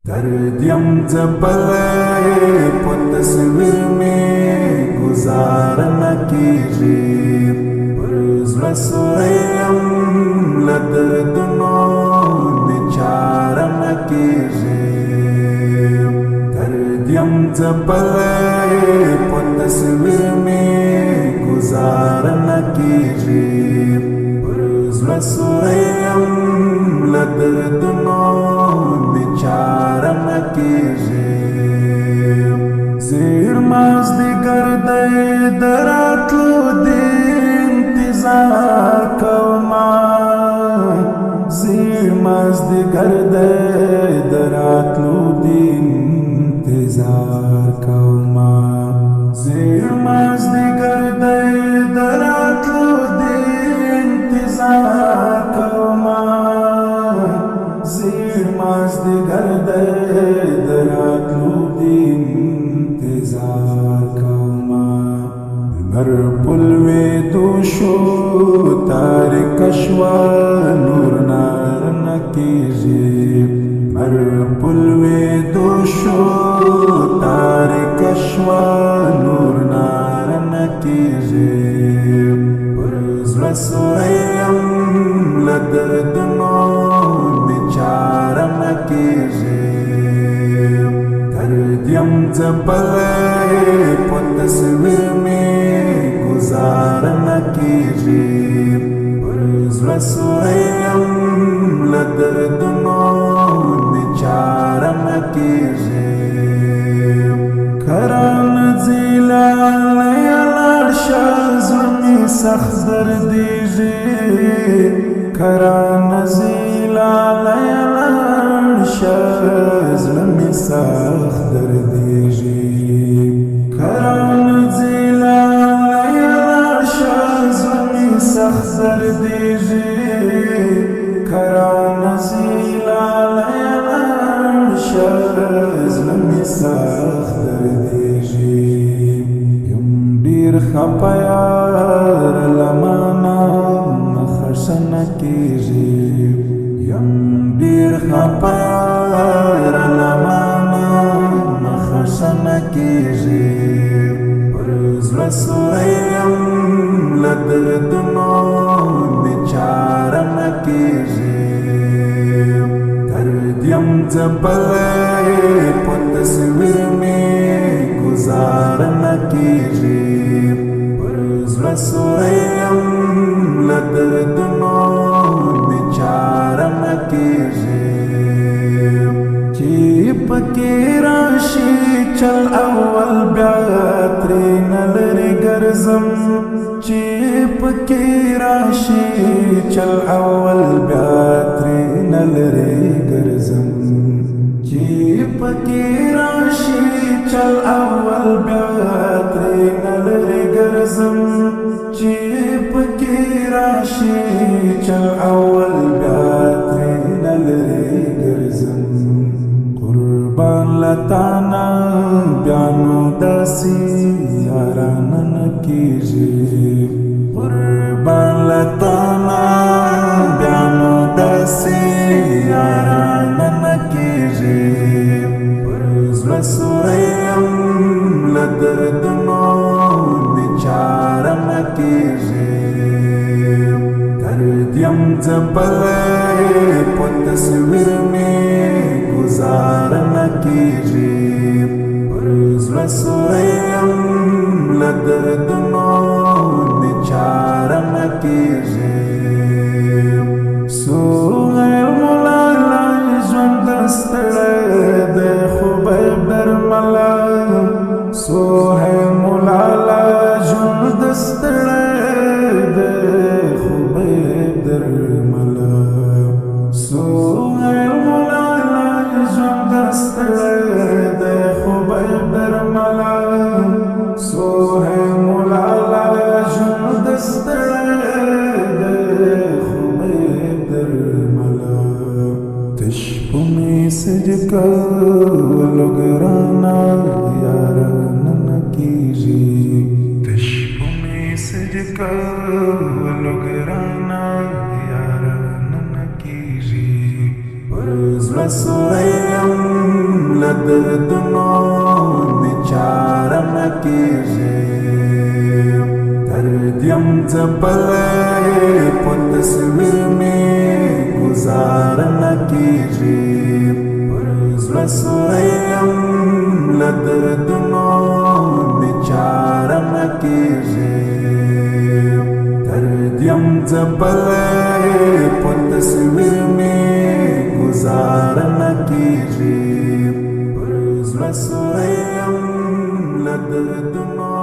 दर्दयम जपले पो तस्वीर में गुजार न कीजिए पर सोयम लदर्दनो निचार न कीजिए दर्दयम जपले पो तस्वीर में गुजार न कीजिए पर सोयम लदर्दनो निचार न कीजिए ज़ेर मज़्दी गर्दे दरातलो दे इंतज़ार कौमा ज़ेर मज़्दी गर्दे दरातलो दे इंतज़ार कौमा ज़ेर मज़्दी गर्दे दरातलो दे इंतज़ार कौमा ज़ेर मज़्दी गर्दे दरातलो दे इंतज़ार कौमा मर पुलवे दोशो तारिकशवा नूर नार न कीजिए मर पुलवे दोशो तारिकशवा नूर नार न कीजिए पर सोयम लदर्दनो निचार न कीजिए दर्दयम जपले पो तस्वीर में गुजार न कीजिए पर सोयम लदर्दनो निचार न कीजिए करान जिला लयालाशा ज़ुल्मी सख्त दर्दीजिए करान जिला लयालाशा ज़ुल्मी सख्त दर्दीजिए करान जिला लयालाशा ज़ुल्मी सख्त दर्दीजिए करान जिला लयालाशा ज़ुल्मी सख्त दर्दीजिए यम डीर खपायार लमाना मखर्सन कीजिए यम डीर खपायार लमाना मखर्सन कीजिए पर सोयम लदर्दनो निचार न कीजिए दर्दयम जपले पो तस्वीर में गुजार न कीजिए पर सोयम लदर्दनो निचार न कीजिए चीप की राशि चल अव्वल ब्यात्री नलरी गर्जम चीप की राशि चल अव्वल ब्यात्री नलरी गर्जम चीप की राशि चल अव्वल ब्यात्री नलरी गर्जम चीप की राशि चल अव्वल ब्यात्री नलरी गर्जम कुर्बान लताना ब्यानो दसी यारान न कीजिए कुर्बान लताना ब्यानो दसी यारान न कीजिए पर सोयम लदर्दनो निचार न कीजिए दर्दयम जपले पो तस्वीर में गुजार न कीजिए पर सोयम लदर्दनो निचार न कीजिए सोहैल मुलाला ژوند ستړی د خوبیب درملا सोहैल मुलाला ژوند ستړی د خوبیب درملا सोहैल मुलाला ژوند ستړی د خوبیب درملا सोहैल मुलाला ژوند ستړی د خوبیب درملا تش په میسج کولو ګرانا یاران نه کیږي تش په میسج کولو ګرانا یاران نه کیږي زړه سویم ځپلی په تصویر مې گزار نه کېږي پر زړه سوی یم له دردونو مې چاره نه کېږي درد یم ځپلی په تصویر مې گزار نه کېږي پر زړه سوی یم له دردونو